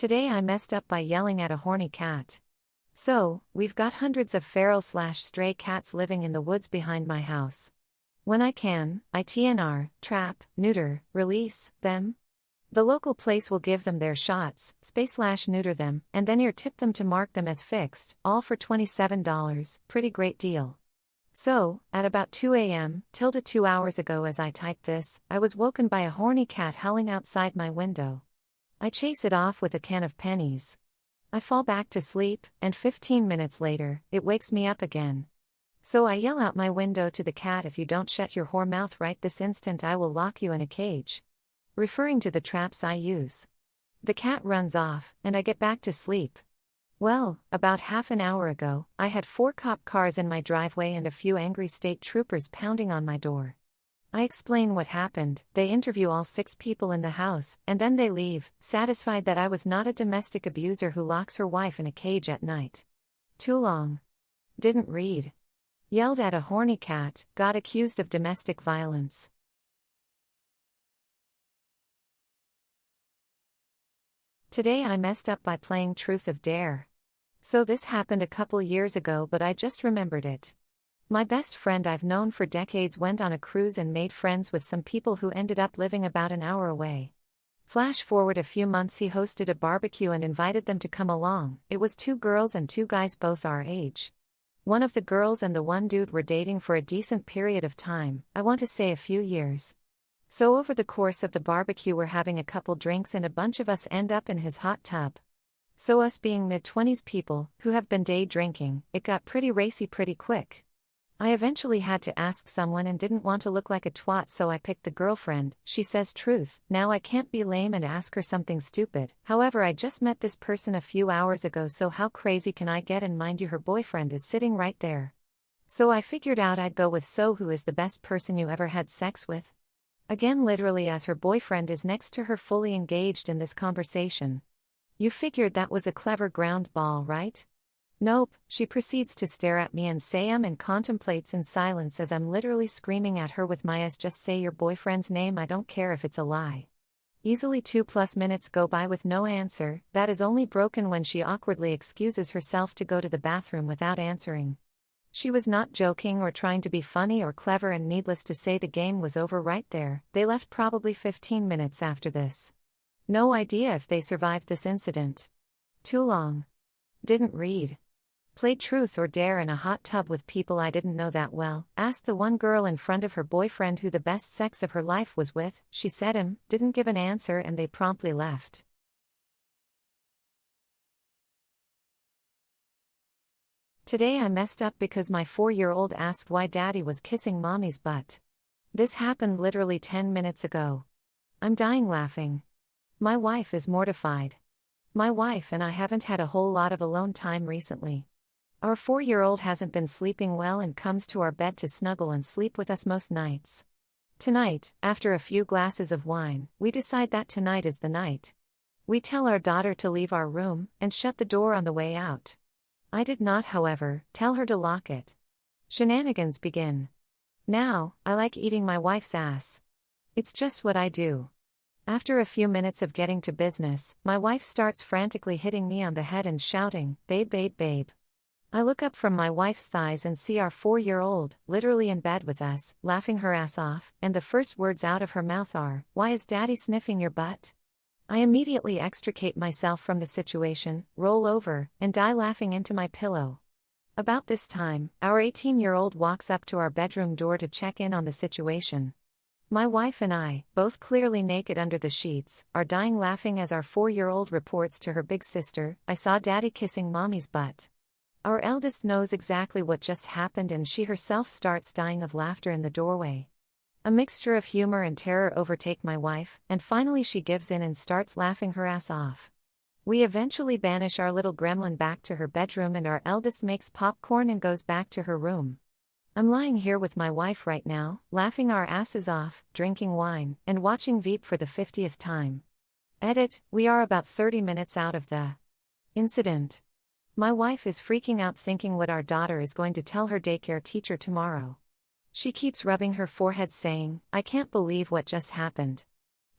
Today I messed up by yelling at a horny cat. So, we've got hundreds of feral/stray cats living in the woods behind my house. When I can, I TNR, trap, neuter, release them. The local place will give them their shots, spay/neuter them, and then tip them to mark them as fixed, all for $27, pretty great deal. So, at about 2 a.m., 2 hours ago as I typed this, I was woken by a horny cat howling outside my window. I chase it off with a can of pennies. I fall back to sleep, and 15 minutes later, it wakes me up again. So I yell out my window to the cat, "If you don't shut your whore mouth right this instant, I will lock you in a cage," referring to the traps I use. The cat runs off, and I get back to sleep. Well, about half an hour ago, I had 4 cop cars in my driveway and a few angry state troopers pounding on my door. I explain what happened, they interview all 6 people in the house, and then they leave, satisfied that I was not a domestic abuser who locks her wife in a cage at night. Too long. Didn't read. Yelled at a horny cat, got accused of domestic violence. Today I messed up by playing Truth or Dare. So this happened a couple years ago, but I just remembered it. My best friend I've known for decades went on a cruise and made friends with some people who ended up living about an hour away. Flash forward a few months, he hosted a barbecue and invited them to come along. It was 2 girls and 2 guys both our age. One of the girls and the one dude were dating for a decent period of time, I want to say a few years. So over the course of the barbecue we're having a couple drinks and a bunch of us end up in his hot tub. So us being mid-20s people, who have been day drinking, it got pretty racy pretty quick. I eventually had to ask someone and didn't want to look like a twat, so I picked the girlfriend. She says truth, now I can't be lame and ask her something stupid. However, I just met this person a few hours ago, so how crazy can I get? And mind you, her boyfriend is sitting right there. So I figured out I'd go with "So who is the best person you ever had sex with?" Again, literally, as her boyfriend is next to her, fully engaged in this conversation. You figured that was a clever ground ball, right? Nope, she proceeds to stare at me and say and contemplates in silence as I'm literally screaming at her with my eyes, "Just say your boyfriend's name, I don't care if it's a lie." Easily 2+ minutes go by with no answer. That is only broken when she awkwardly excuses herself to go to the bathroom without answering. She was not joking or trying to be funny or clever, and needless to say the game was over right there. They left probably 15 minutes after this. No idea if they survived this incident. Too long. Didn't read. Played Truth or Dare in a hot tub with people I didn't know that well. Asked the one girl in front of her boyfriend who the best sex of her life was with. She said him, didn't give an answer, and they promptly left. Today I messed up because my 4-year-old asked why daddy was kissing mommy's butt. This happened literally 10 minutes ago. I'm dying laughing. My wife is mortified. My wife and I haven't had a whole lot of alone time recently. Our 4-year-old hasn't been sleeping well and comes to our bed to snuggle and sleep with us most nights. Tonight, after a few glasses of wine, we decide that tonight is the night. We tell our daughter to leave our room and shut the door on the way out. I did not, however, tell her to lock it. Shenanigans begin. Now, I like eating my wife's ass. It's just what I do. After a few minutes of getting to business, my wife starts frantically hitting me on the head and shouting, "Babe, babe, babe." I look up from my wife's thighs and see our 4-year-old, literally in bed with us, laughing her ass off, and the first words out of her mouth are, "Why is daddy sniffing your butt?" I immediately extricate myself from the situation, roll over, and die laughing into my pillow. About this time, our 18-year-old walks up to our bedroom door to check in on the situation. My wife and I, both clearly naked under the sheets, are dying laughing as our 4-year-old reports to her big sister, "I saw daddy kissing mommy's butt." Our eldest knows exactly what just happened, and she herself starts dying of laughter in the doorway. A mixture of humor and terror overtake my wife, and finally she gives in and starts laughing her ass off. We eventually banish our little gremlin back to her bedroom, and our eldest makes popcorn and goes back to her room. I'm lying here with my wife right now, laughing our asses off, drinking wine, and watching Veep for the 50th time. Edit, we are about 30 minutes out of the incident. My wife is freaking out, thinking what our daughter is going to tell her daycare teacher tomorrow. She keeps rubbing her forehead saying, "I can't believe what just happened."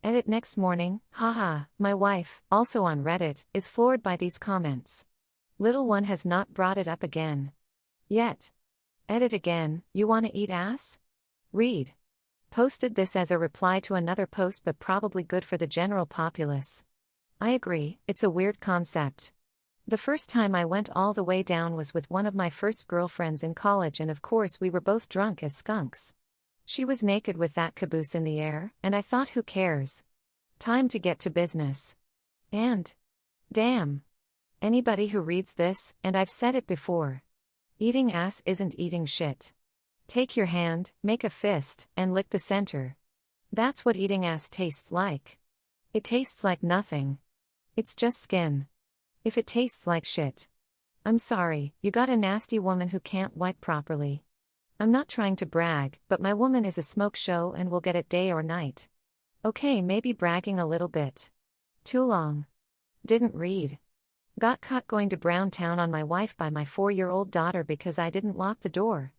Edit next morning, haha, my wife, also on Reddit, is floored by these comments. Little one has not brought it up again. Yet. Edit again, you wanna eat ass? Read. Posted this as a reply to another post but probably good for the general populace. I agree, it's a weird concept. The first time I went all the way down was with one of my first girlfriends in college, and of course we were both drunk as skunks. She was naked with that caboose in the air, and I thought, who cares? Time to get to business. And damn. Anybody who reads this, and I've said it before. Eating ass isn't eating shit. Take your hand, make a fist, and lick the center. That's what eating ass tastes like. It tastes like nothing. It's just skin. If it tastes like shit, I'm sorry, you got a nasty woman who can't wipe properly. I'm not trying to brag, but my woman is a smoke show and will get it day or night. Okay, maybe bragging a little bit. Too long. Didn't read. Got caught going to Brown Town on my wife by my 4-year-old daughter because I didn't lock the door.